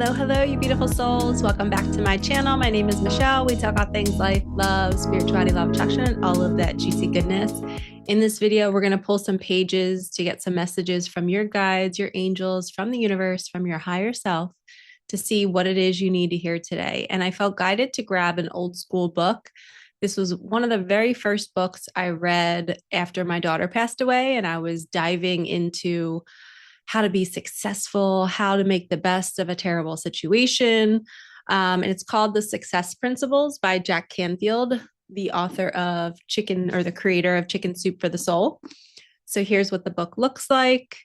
Hello, hello, you beautiful souls. Welcome back to my channel. My name is Michelle. We talk about things life, love, spirituality, law of attraction, and all of that juicy goodness. In this video, we're going to pull some pages to get some messages from your guides, your angels, from the universe, from your higher self to see what it is you need to hear today. And I felt guided to grab an old school book. This was one of the very first books I read after my daughter passed away, and I was diving into how to be successful, how to make the best of a terrible situation. And it's called The Success Principles by Jack Canfield, the author of the creator of Chicken Soup for the Soul. So here's what the book looks like.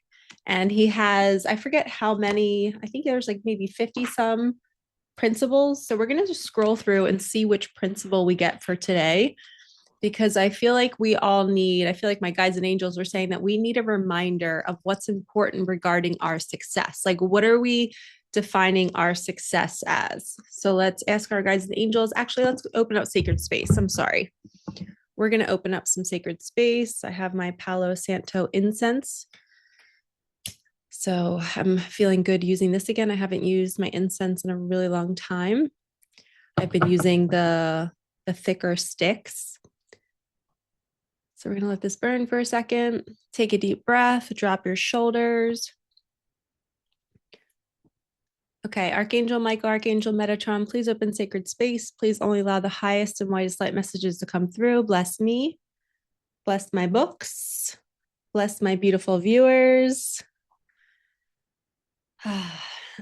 And he has, I forget how many, I think there's like maybe 50 some principles. So we're going to just scroll through and see which principle we get for today, because I feel like I feel like my guides and angels were saying that we need a reminder of what's important regarding our success. Like, what are we defining our success as? So let's ask our guides and angels. Actually, let's open up sacred space. I'm sorry. We're going to open up some sacred space. I have my Palo Santo incense. So I'm feeling good using this again. I haven't used my incense in a really long time. I've been using the thicker sticks. So we're going to let this burn for a second. Take a deep breath, drop your shoulders. Okay, Archangel Michael, Archangel Metatron, please open sacred space. Please only allow the highest and widest light messages to come through. Bless me. Bless my books. Bless my beautiful viewers.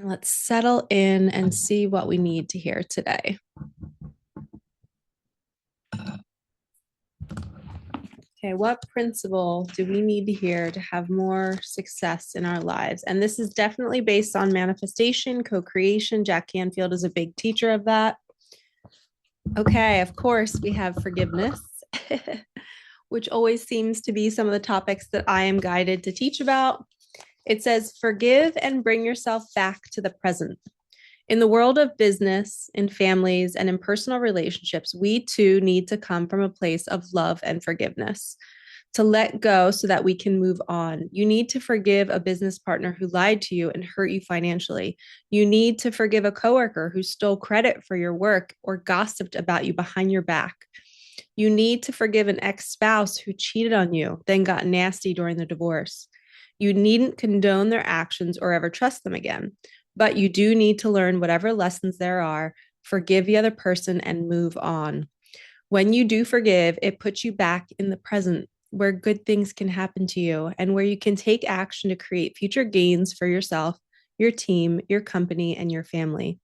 Let's settle in and see what we need to hear today. Okay, what principle do we need to hear to have more success in our lives? And this is definitely based on manifestation, co-creation. Jack Canfield is a big teacher of that. Okay, of course, we have forgiveness, which always seems to be some of the topics that I am guided to teach about. It says, forgive and bring yourself back to the present. In the world of business, in families, and in personal relationships, we too need to come from a place of love and forgiveness, to let go so that we can move on. You need to forgive a business partner who lied to you and hurt you financially. You need to forgive a coworker who stole credit for your work or gossiped about you behind your back. You need to forgive an ex-spouse who cheated on you, then got nasty during the divorce. You needn't condone their actions or ever trust them again. But you do need to learn whatever lessons there are, forgive the other person, and move on. When you do forgive, it puts you back in the present where good things can happen to you and where you can take action to create future gains for yourself, your team, your company, and your family.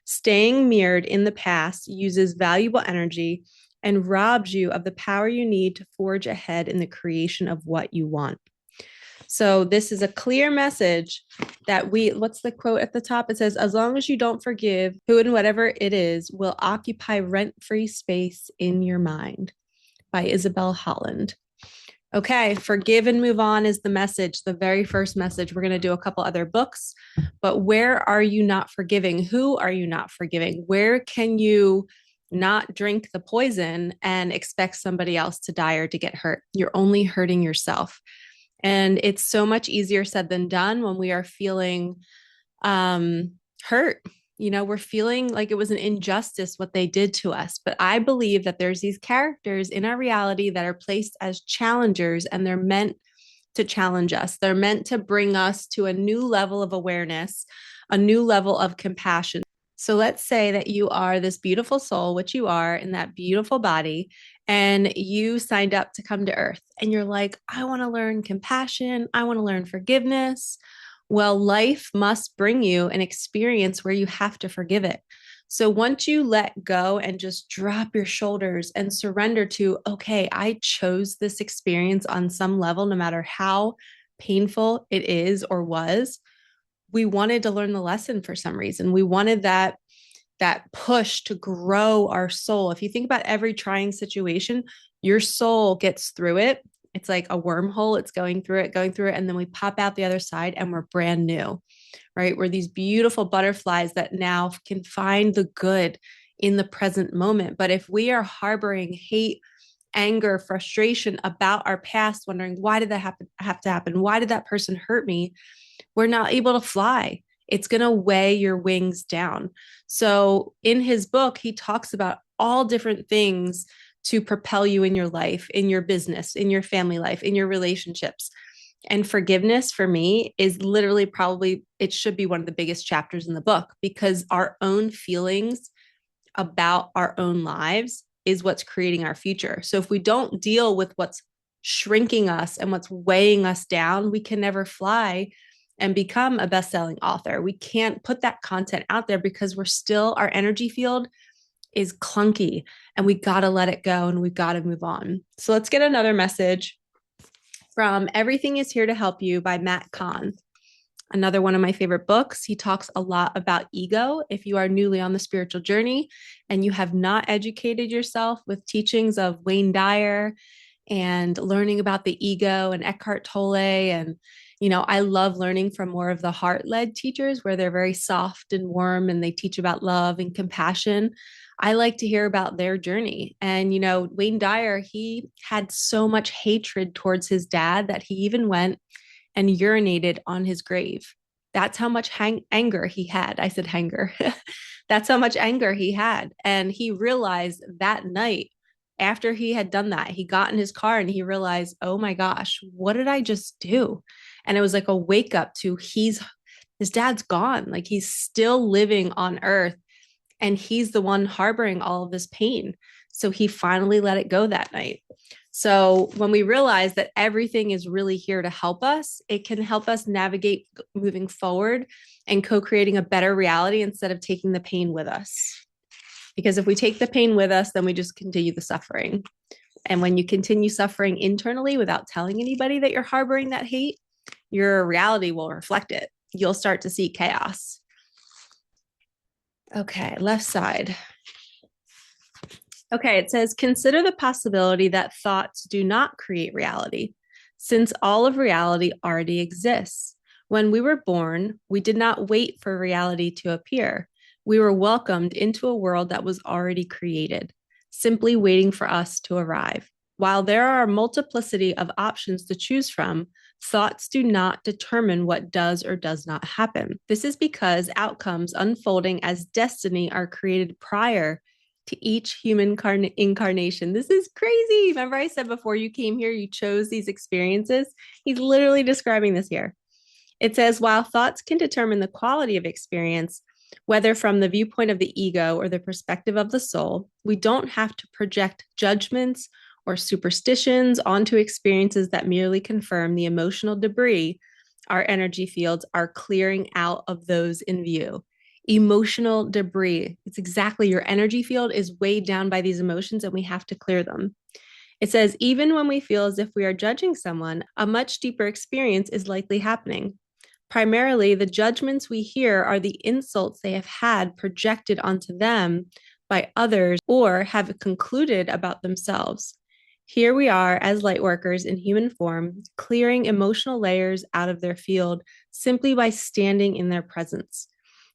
Staying mirrored in the past uses valuable energy and robs you of the power you need to forge ahead in the creation of what you want. So this is a clear message that what's the quote at the top? It says, as long as you don't forgive, who and whatever it is will occupy rent-free space in your mind, by Isabel Holland. Okay, forgive and move on is the message, the very first message. We're going to do a couple other books, but where are you not forgiving? Who are you not forgiving? Where can you not drink the poison and expect somebody else to die or to get hurt? You're only hurting yourself. And it's so much easier said than done when we are feeling hurt. You know, we're feeling like it was an injustice what they did to us. But I believe that there's these characters in our reality that are placed as challengers, and they're meant to challenge us. They're meant to bring us to a new level of awareness, a new level of compassion. So let's say that you are this beautiful soul, which you are in that beautiful body, and you signed up to come to Earth and you're like, I want to learn compassion. I want to learn forgiveness. Well, life must bring you an experience where you have to forgive it. So once you let go and just drop your shoulders and surrender to, okay, I chose this experience on some level, no matter how painful it is or was. We wanted to learn the lesson for some reason. We wanted that push to grow our soul. If you think about every trying situation, your soul gets through it. It's like a wormhole. It's going through it. And then we pop out the other side and we're brand new, right? We're these beautiful butterflies that now can find the good in the present moment. But if we are harboring hate, anger, frustration about our past, wondering, why did that have to happen? Why did that person hurt me? We're not able to fly. It's going to weigh your wings down. So in his book, he talks about all different things to propel you in your life, in your business, in your family life, in your relationships. And forgiveness for me is literally probably, it should be one of the biggest chapters in the book, because our own feelings about our own lives is what's creating our future. So if we don't deal with what's shrinking us and what's weighing us down, we can never fly and become a best-selling author. We can't put that content out there because we're still, our energy field is clunky, and we got to let it go and we got to move on. So let's get another message from Everything is Here to Help You by Matt Kahn. Another one of my favorite books. He talks a lot about ego. If you are newly on the spiritual journey and you have not educated yourself with teachings of Wayne Dyer and learning about the ego and Eckhart Tolle, and I love learning from more of the heart-led teachers where they're very soft and warm and they teach about love and compassion. I like to hear about their journey. And Wayne Dyer, he had so much hatred towards his dad that he even went and urinated on his grave. That's how much anger he had. I said hanger. That's how much anger he had. And he realized that night, after he had done that, he got in his car and he realized, oh my gosh, what did I just do? And it was like a wake up to his dad's gone. Like, he's still living on earth and he's the one harboring all of this pain. So he finally let it go that night. So when we realize that everything is really here to help us, it can help us navigate moving forward and co-creating a better reality instead of taking the pain with us. Because if we take the pain with us, then we just continue the suffering. And when you continue suffering internally without telling anybody that you're harboring that hate, your reality will reflect it. You'll start to see chaos. Okay, left side. Okay, it says, consider the possibility that thoughts do not create reality, since all of reality already exists. When we were born, we did not wait for reality to appear. We were welcomed into a world that was already created, simply waiting for us to arrive. While there are a multiplicity of options to choose from, thoughts do not determine what does or does not happen. This is because outcomes unfolding as destiny are created prior to each human incarnation. This is crazy. Remember, I said before you came here, you chose these experiences? He's literally describing this here. It says, while thoughts can determine the quality of experience, whether from the viewpoint of the ego or the perspective of the soul, we don't have to project judgments or superstitions onto experiences that merely confirm the emotional debris our energy fields are clearing out of those in view. Emotional debris. It's exactly, your energy field is weighed down by these emotions and we have to clear them. It says, even when we feel as if we are judging someone, a much deeper experience is likely happening. Primarily, the judgments we hear are the insults they have had projected onto them by others or have concluded about themselves. Here we are as light workers in human form, clearing emotional layers out of their field simply by standing in their presence.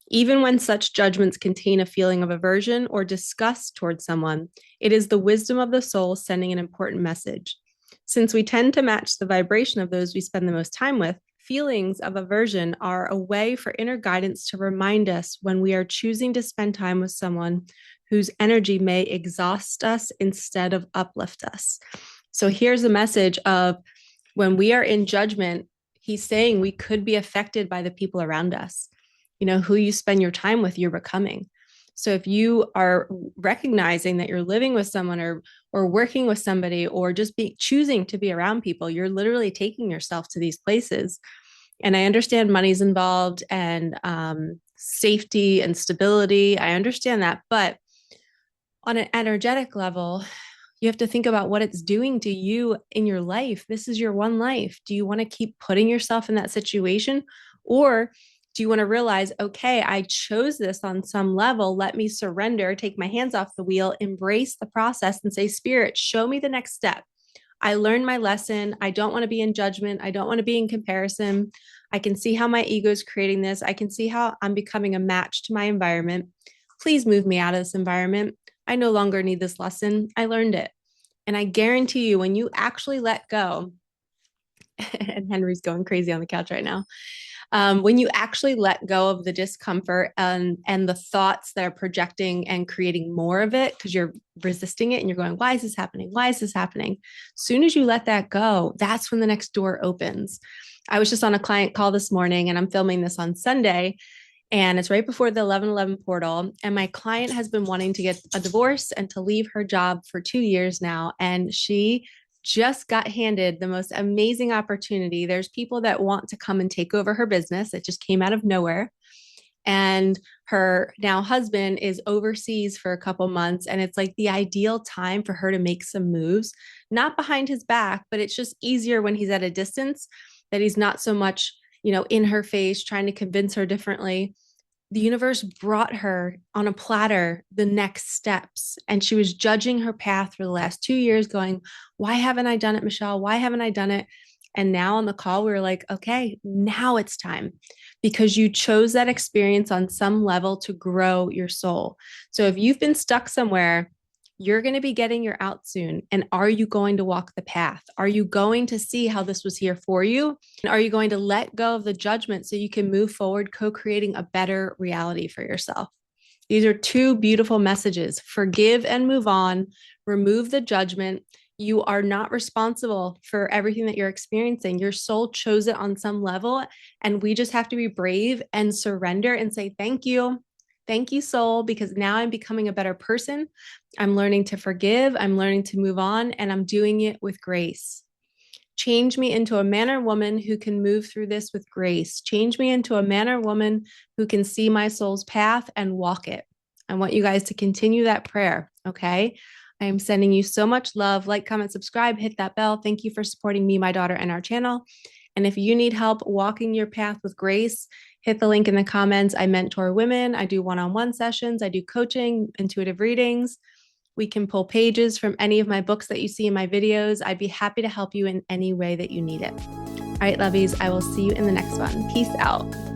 Even when such judgments contain a feeling of aversion or disgust towards someone, it is the wisdom of the soul sending an important message. Since we tend to match the vibration of those we spend the most time with, feelings of aversion are a way for inner guidance to remind us when we are choosing to spend time with someone whose energy may exhaust us instead of uplift us. So here's a message of, when we are in judgment, he's saying we could be affected by the people around us. Who you spend your time with, you're becoming. So if you are recognizing that you're living with someone or working with somebody or just choosing to be around people, you're literally taking yourself to these places. And I understand money's involved and safety and stability. I understand that. But on an energetic level, you have to think about what it's doing to you in your life. This is your one life. Do you want to keep putting yourself in that situation? Or do you want to realize, okay, I chose this on some level. Let me surrender, take my hands off the wheel, embrace the process and say, Spirit, show me the next step. I learned my lesson. I don't want to be in judgment. I don't want to be in comparison. I can see how my ego is creating this. I can see how I'm becoming a match to my environment. Please move me out of this environment. I no longer need this lesson. I learned it. And I guarantee you, when you actually let go and Henry's going crazy on the couch right now. When you actually let go of the discomfort and the thoughts that are projecting and creating more of it because you're resisting it and you're going, why is this happening? Why is this happening? As soon as you let that go, that's when the next door opens. I was just on a client call this morning and I'm filming this on Sunday. And it's right before the 11/11 portal. And my client has been wanting to get a divorce and to leave her job for 2 years now. And she just got handed the most amazing opportunity. There's people that want to come and take over her business. It just came out of nowhere. And her now husband is overseas for a couple months. And it's like the ideal time for her to make some moves, not behind his back, but it's just easier when he's at a distance that he's not so much, in her face, trying to convince her differently. The universe brought her on a platter the next steps. And she was judging her path for the last 2 years, going, why haven't I done it, Michelle? Why haven't I done it? And now on the call, we were like, okay, now it's time because you chose that experience on some level to grow your soul. So if you've been stuck somewhere, you're going to be getting your out soon. And are you going to walk the path? Are you going to see how this was here for you? And are you going to let go of the judgment so you can move forward, co-creating a better reality for yourself? These are two beautiful messages. Forgive and move on. Remove the judgment. You are not responsible for everything that you're experiencing. Your soul chose it on some level. And we just have to be brave and surrender and say, thank you. Thank you, soul, because now I'm becoming a better person. I'm learning to forgive. I'm learning to move on, and I'm doing it with grace. Change me into a man or woman who can move through this with grace. Change me into a man or woman who can see my soul's path and walk it. I want you guys to continue that prayer, okay? I am sending you so much love. Like, comment, subscribe, hit that bell. Thank you for supporting me, my daughter, and our channel. And if you need help walking your path with grace, hit the link in the comments. I mentor women. I do one-on-one sessions. I do coaching, intuitive readings. We can pull pages from any of my books that you see in my videos. I'd be happy to help you in any way that you need it. All right, lovies, I will see you in the next one. Peace out.